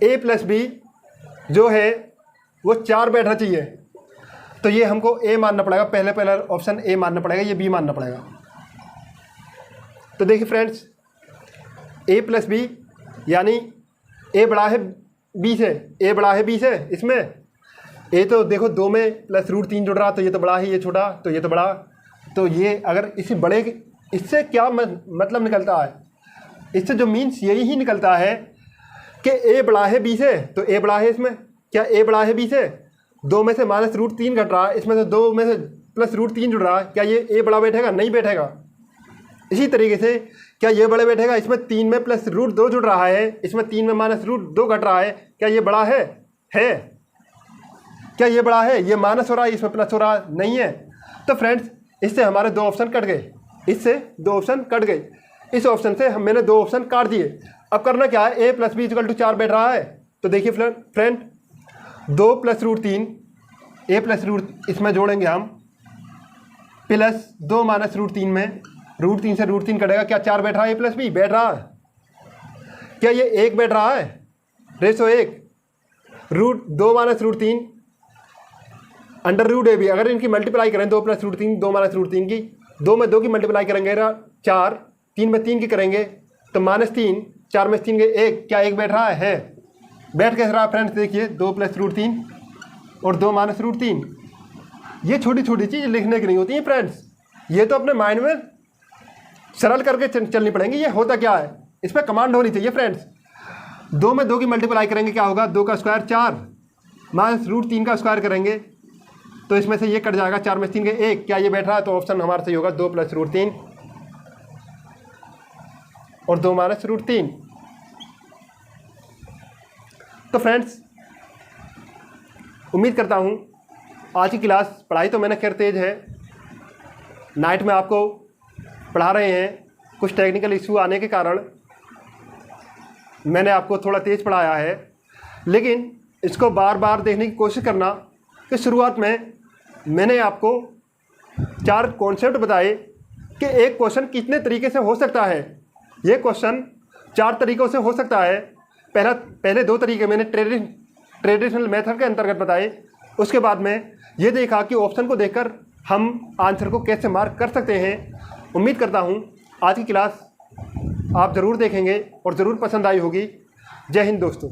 A+B जो है वो 4 बैठना चाहिए, तो ये हमको A मानना पड़ेगा। पहला ऑप्शन A मानना पड़ेगा, ये B मानना पड़ेगा। तो देखिए फ्रेंड्स A+B यानी A बड़ा है B से, A बड़ा है B से, इसमें A तो देखो 2 में + √3 जुड़ रहा, तो ये तो बड़ा ही, ये छोटा तो ये तो बड़ा। तो ये अगर इसी बड़े इससे क्या मतलब निकलता है, इससे जो मीन्स यही ही निकलता है कि ए बड़ा है बी से, तो ए बड़ा है इसमें, क्या ए बड़ा है बी से? 2 में से -√3 घट रहा है, इसमें से 2 में से +√3 जुड़ रहा है, क्या ये ए बड़ा बैठेगा? नहीं बैठेगा। इसी तरीके से क्या ये बड़े बैठेगा? इसमें 3 में +√2 जुड़ रहा है, इसमें 3 में -√2 घट रहा है, क्या ये बड़ा है? क्या ये बड़ा है? ये माइनस हो रहा है, इसमें प्लस हो रहा है, नहीं है। तो फ्रेंड्स इससे हमारे 2 ऑप्शन कट गए, इससे 2 ऑप्शन कट गए। इस ऑप्शन से मैंने 2 ऑप्शन काट दिए। अब करना क्या है, a + b = 4 बैठ रहा है, तो देखिए फ्रेंड 2 + √3 a + इसमें जोड़ेंगे हम, प्लस 2 - √3 में √3 से √3 कटेगा, क्या 4 बैठ रहा है? a + b बैठ रहा है। क्या ये 1 बैठ रहा है? रेशो 1 2 - √3 √ab, अगर इनकी मल्टीप्लाई करें 2 + √3 2 - √3 की, 2 में 2 की मल्टीप्लाई करेंगे 4, 3 में 3 की करेंगे तो -3, 4 में 3 के 1, क्या 1 बैठ रहा है? बैठ कैसे रहा फ्रेंड्स? देखिए 2 + √3 और 2 - √3। ये छोटी छोटी चीज़ लिखने की नहीं होती हैं फ्रेंड्स, ये तो अपने माइंड में सरल करके चलनी पड़ेंगी। ये होता क्या है, इस पर कमांड होनी चाहिए फ्रेंड्स। 2 में 2 की मल्टीप्लाई करेंगे क्या होगा? 2 का स्क्वायर 4, -√3 का स्क्वायर करेंगे तो इसमें से ये कट जाएगा, 4 में 3 के 1, क्या ये बैठ रहा है? तो ऑप्शन हमारा सही होगा 2 + √3 और 2 - √3। तो फ्रेंड्स उम्मीद करता हूँ आज की क्लास, पढ़ाई तो मैंने खैर तेज़ है, नाइट में आपको पढ़ा रहे हैं, कुछ टेक्निकल इशू आने के कारण मैंने आपको थोड़ा तेज़ पढ़ाया है, लेकिन इसको बार बार देखने की कोशिश करना कि शुरुआत में मैंने आपको 4 कॉन्सेप्ट बताए कि एक क्वेश्चन कितने तरीके से हो सकता है। ये क्वेश्चन 4 तरीक़ों से हो सकता है। पहले 2 तरीके मैंने ट्रेडिशनल मेथड के अंतर्गत बताए, उसके बाद में ये देखा कि ऑप्शन को देखकर हम आंसर को कैसे मार्क कर सकते हैं। उम्मीद करता हूँ आज की क्लास आप ज़रूर देखेंगे और ज़रूर पसंद आई होगी। जय हिंद दोस्तों।